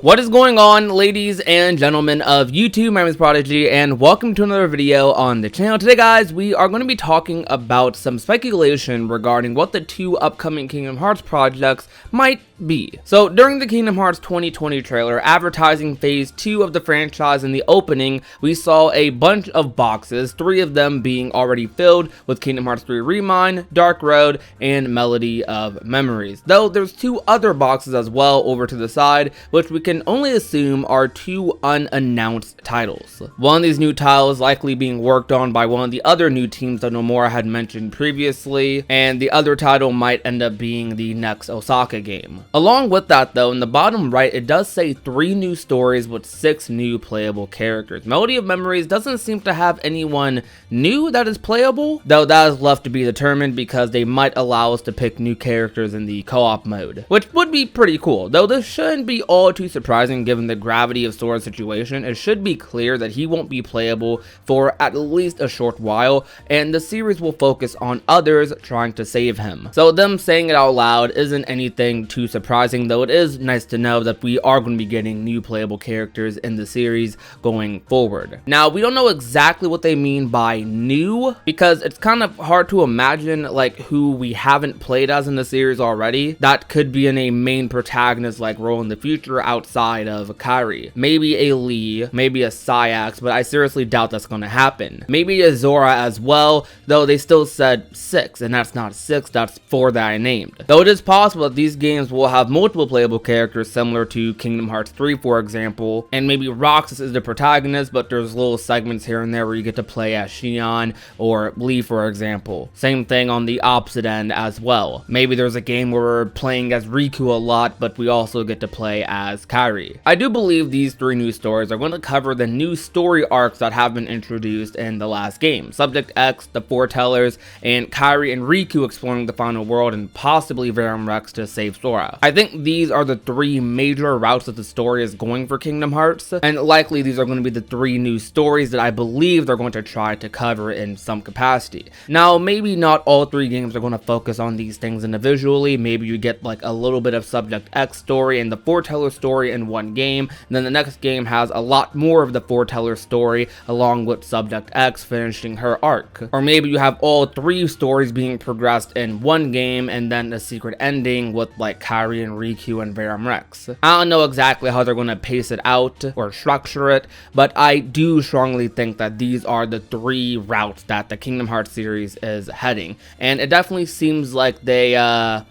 What is going on, ladies and gentlemen of YouTube? My name is Prodigy and welcome to another video on the channel. Today guys, we are going to be talking about some speculation regarding what the two upcoming Kingdom Hearts projects might be. So during the Kingdom Hearts 2020 trailer advertising phase 2 of the franchise, in the opening we saw a bunch of boxes, 3 of them being already filled with Kingdom Hearts 3 Remind, Dark Road, and Melody of Memories. Though there's 2 other boxes as well over to the side, which we can only assume are 2 unannounced titles. One of these new titles likely being worked on by one of the other new teams that Nomura had mentioned previously, and the other title might end up being the next Osaka game. Along with that though, in the bottom right it does say 3 new stories with 6 new playable characters. Melody of Memories doesn't seem to have anyone new that is playable, though that is left to be determined because they might allow us to pick new characters in the co-op mode, which would be pretty cool. Though this shouldn't be all too surprising given the gravity of Sora's situation. It should be clear that he won't be playable for at least a short while, and the series will focus on others trying to save him. So them saying it out loud isn't anything too surprising, though it is nice to know that we are going to be getting new playable characters in the series going forward. Now, we don't know exactly what they mean by new, because it's kind of hard to imagine like who we haven't played as in the series already that could be in a main protagonist like role in the future outside of Kairi. Maybe a Lee, maybe a Sayax, but I seriously doubt that's going to happen. Maybe a Zora as well, though they still said 6, and that's not 6, that's 4 that I named. Though it is possible that these games will have multiple playable characters similar to Kingdom Hearts 3 for example, and maybe Roxas is the protagonist, but there's little segments here and there where you get to play as Xion or Lee for example. Same thing on the opposite end as well. Maybe there's a game where we're playing as Riku a lot, but we also get to play as Kairi. I do believe these 3 new stories are going to cover the new story arcs that have been introduced in the last game. Subject X, the Foretellers, and Kairi and Riku exploring the final world, and possibly Verum Rex to save Sora. I think these are the 3 major routes that the story is going for Kingdom Hearts, and likely these are going to be the 3 new stories that I believe they're going to try to cover in some capacity. Now, maybe not all 3 games are going to focus on these things individually. Maybe you get like a little bit of Subject X story and the Foreteller story in one game, and then the next game has a lot more of the Foreteller story along with Subject X finishing her arc. Or maybe you have all 3 stories being progressed in one game and then a secret ending with like Kairi and Riku and Verum Rex. I don't know exactly how they're going to pace it out or structure it, but I do strongly think that these are the 3 routes that the Kingdom Hearts series is heading, and it definitely seems like they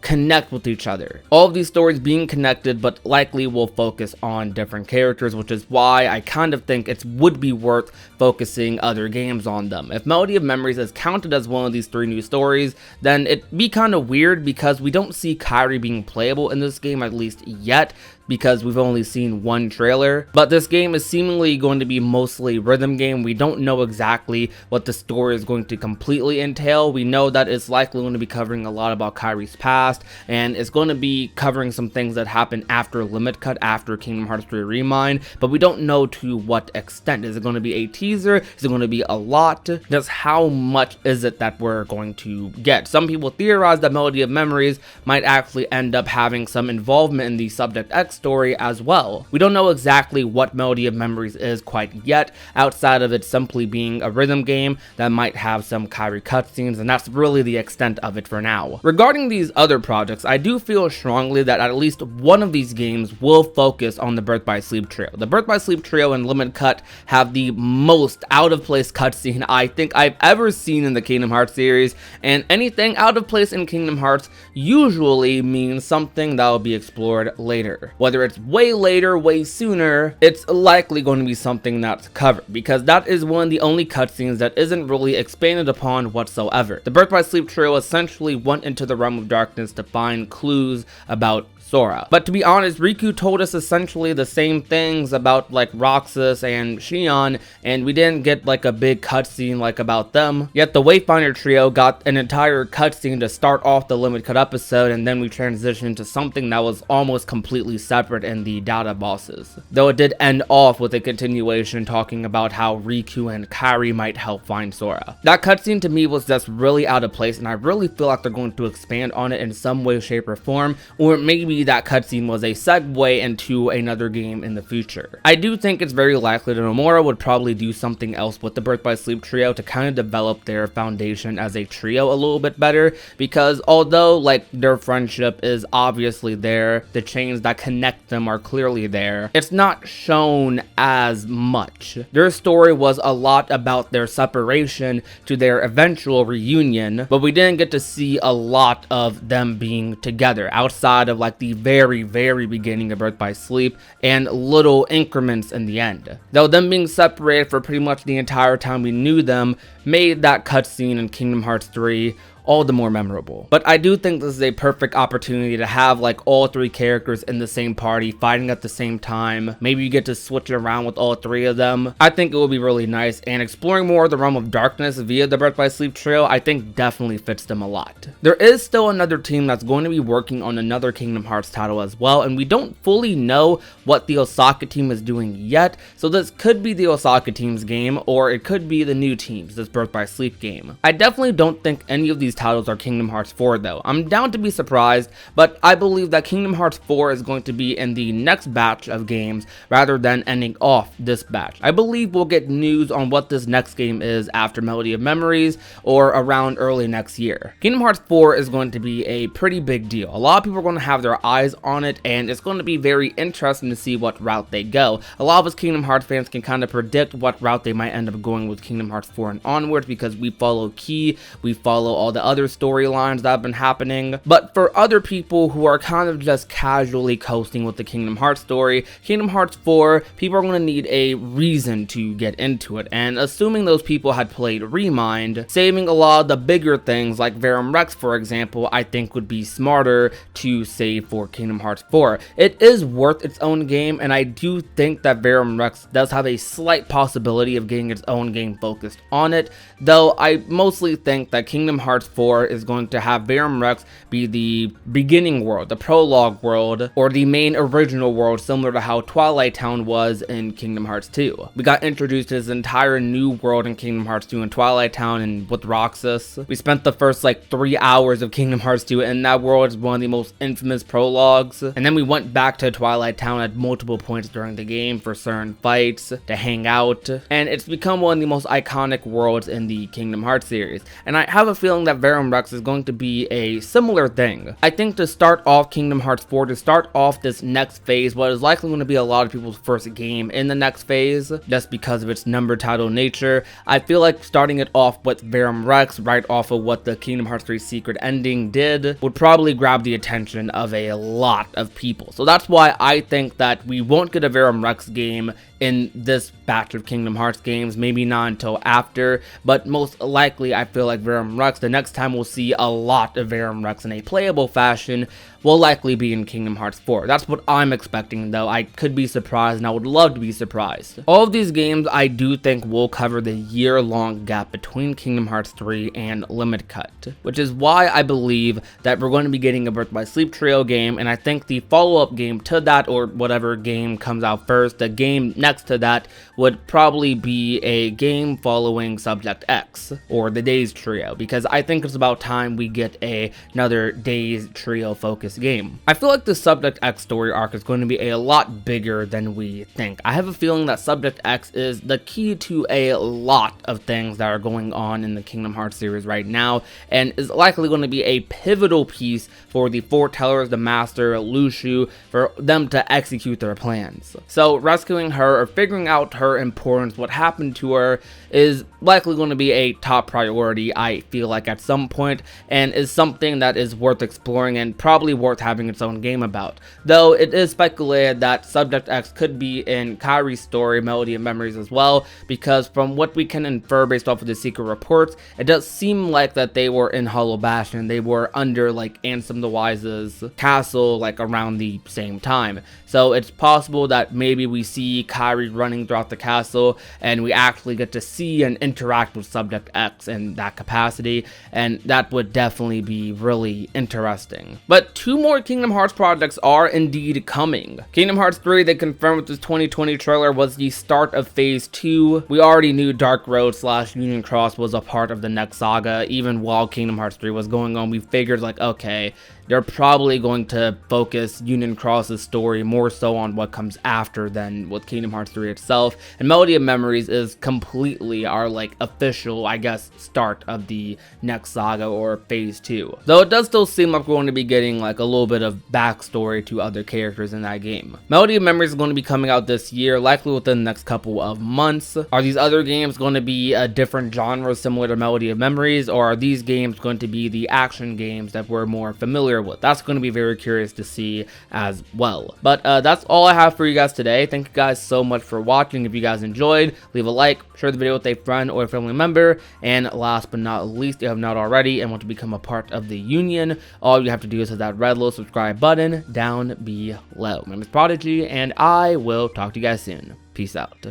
connect with each other. All of these stories being connected, but likely will focus on different characters, which is why I kind of think it would be worth focusing other games on them. If Melody of Memories is counted as one of these 3 new stories, then it'd be kind of weird because we don't see Kairi being playable in this game, at least yet, because we've only seen 1 trailer. But this game is seemingly going to be mostly rhythm game. We don't know exactly what the story is going to completely entail. We know that it's likely going to be covering a lot about Kairi's past, and it's going to be covering some things that happen after Limit Cut, after Kingdom Hearts 3 Remind, but we don't know to what extent. Is it going to be a teaser? Is it going to be a lot? Just how much is it that we're going to get? Some people theorize that Melody of Memories might actually end up having some involvement in the Subject X story as well. We don't know exactly what Melody of Memories is quite yet, outside of it simply being a rhythm game that might have some Kairi cutscenes, and that's really the extent of it for now. Regarding these other projects, I do feel strongly that at least one of these games will focus on the Birth by Sleep trio. The Birth by Sleep trio and Limit Cut have the most out of place cutscene I think I've ever seen in the Kingdom Hearts series, and anything out of place in Kingdom Hearts usually means something that will be explored later. Whether it's way later, way sooner, it's likely going to be something that's covered, because that is one of the only cutscenes that isn't really expanded upon whatsoever. The Birth by Sleep trio essentially went into the realm of darkness to find clues about Sora. But to be honest, Riku told us essentially the same things about like Roxas and Xion, and we didn't get like a big cutscene like about them. Yet the Wayfinder trio got an entire cutscene to start off the Limit Cut episode, and then we transitioned to something that was almost completely separate in the data bosses. Though it did end off with a continuation talking about how Riku and Kairi might help find Sora. That cutscene to me was just really out of place, and I really feel like they're going to expand on it in some way, shape, or form, or maybe maybe that cutscene was a segue into another game in the future. I do think it's very likely that Nomura would probably do something else with the Birth by Sleep trio to kind of develop their foundation as a trio a little bit better, because although like their friendship is obviously there, the chains that connect them are clearly there, it's not shown as much. Their story was a lot about their separation to their eventual reunion, but we didn't get to see a lot of them being together outside of like the very beginning of Birth by Sleep and little increments in the end. Though them being separated for pretty much the entire time we knew them made that cutscene in Kingdom Hearts 3 all the more memorable. But I do think this is a perfect opportunity to have like all three characters in the same party fighting at the same time. Maybe you get to switch it around with all three of them. I think it would be really nice, and exploring more of the realm of darkness via the Birth by Sleep trio I think definitely fits them a lot. There is still another team that's going to be working on another Kingdom Hearts title as well, and we don't fully know what the Osaka team is doing yet, so this could be the Osaka team's game, or it could be the new team's, this Birth by Sleep game. I definitely don't think any of these titles are Kingdom Hearts 4 though. I'm down to be surprised, but I believe that Kingdom Hearts 4 is going to be in the next batch of games rather than ending off this batch. I believe we'll get news on what this next game is after Melody of Memories or around early next year. Kingdom Hearts 4 is going to be a pretty big deal. A lot of people are going to have their eyes on it, and it's going to be very interesting to see what route they go. A lot of us Kingdom Hearts fans can kind of predict what route they might end up going with Kingdom Hearts 4 and onwards, because we follow Key, we follow all the other storylines that have been happening. But for other people who are kind of just casually coasting with the Kingdom Hearts story, Kingdom Hearts 4, people are going to need a reason to get into it, and assuming those people had played Remind, saving a lot of the bigger things like Verum Rex for example, I think would be smarter to save for Kingdom Hearts 4. It is worth its own game, and I do think that Verum Rex does have a slight possibility of getting its own game focused on it, though I mostly think that Kingdom Hearts 4 is going to have Verum Rex be the beginning world, the prologue world, or the main original world, similar to how Twilight Town was in Kingdom Hearts 2. We got introduced to this entire new world in Kingdom Hearts 2 in Twilight Town and with Roxas. We spent the first like 3 hours of Kingdom Hearts 2 and that world is one of the most infamous prologues, and then we went back to Twilight Town at multiple points during the game for certain fights to hang out, and it's become one of the most iconic worlds in the Kingdom Hearts series, and I have a feeling that Verum Rex is going to be a similar thing. I think to start off Kingdom Hearts 4, to start off this next phase, what is likely going to be a lot of people's first game in the next phase, just because of its number title nature, I feel like starting it off with Verum Rex right off of what the Kingdom Hearts 3 secret ending did would probably grab the attention of a lot of people. So that's why I think that we won't get a Verum Rex game in this batch of Kingdom Hearts games, maybe not until after, but most likely I feel like Verum Rex, the next time we'll see a lot of Verum Rex in a playable fashion, will likely be in Kingdom Hearts 4. That's what I'm expecting, though. I could be surprised, and I would love to be surprised. All of these games I do think will cover the year-long gap between Kingdom Hearts 3 and Limit Cut, which is why I believe that we're going to be getting a Birth by Sleep trio game, and I think the follow-up game to that, or whatever game comes out first, the game next to that would probably be a game following Subject X, or the Days trio, because I think it's about time we get another Days trio focused game. I feel like the Subject X story arc is going to be a lot bigger than we think. I have a feeling that Subject X is the key to a lot of things that are going on in the Kingdom Hearts series right now, and is likely going to be a pivotal piece for the Foretellers, the Master, Lushu, for them to execute their plans. So rescuing her or figuring out her importance, what happened to her, is likely going to be a top priority, I feel like, at some point, and is something that is worth exploring and probably worth having its own game about. Though it is speculated that Subject X could be in Kairi's story, Melody of Memories, as well, because from what we can infer based off of the secret reports, it does seem like that they were in Hollow Bastion. They were under like Ansem the Wise's castle like around the same time. So it's possible that maybe we see Kairi running throughout the castle and we actually get to see and interact with Subject X in that capacity, and that would definitely be really interesting. But to 2 more Kingdom Hearts projects are indeed coming. Kingdom Hearts 3, they confirmed with this 2020 trailer, was the start of Phase 2. We already knew Dark Road / Union Cross was a part of the next saga. Even while Kingdom Hearts 3 was going on, we figured like, okay, they're probably going to focus Union Cross's story more so on what comes after than with Kingdom Hearts 3 itself. And Melody of Memories is completely our like official, I guess, start of the next saga or Phase 2. Though it does still seem like we're going to be getting like a little bit of backstory to other characters in that game. Melody of Memories is going to be coming out this year, likely within the next couple of months. Are these other games going to be a different genre similar to Melody of Memories, or are these games going to be the action games that we're more familiar with? That's going to be very curious to see as well. But that's all I have for you guys today. Thank you guys so much for watching. If you guys enjoyed, leave a like, share the video with a friend or a family member, and last but not least, if you have not already and want to become a part of the Union, all you have to do is hit that red little subscribe button down below. My name is Prodigy, and I will talk to you guys soon. Peace out.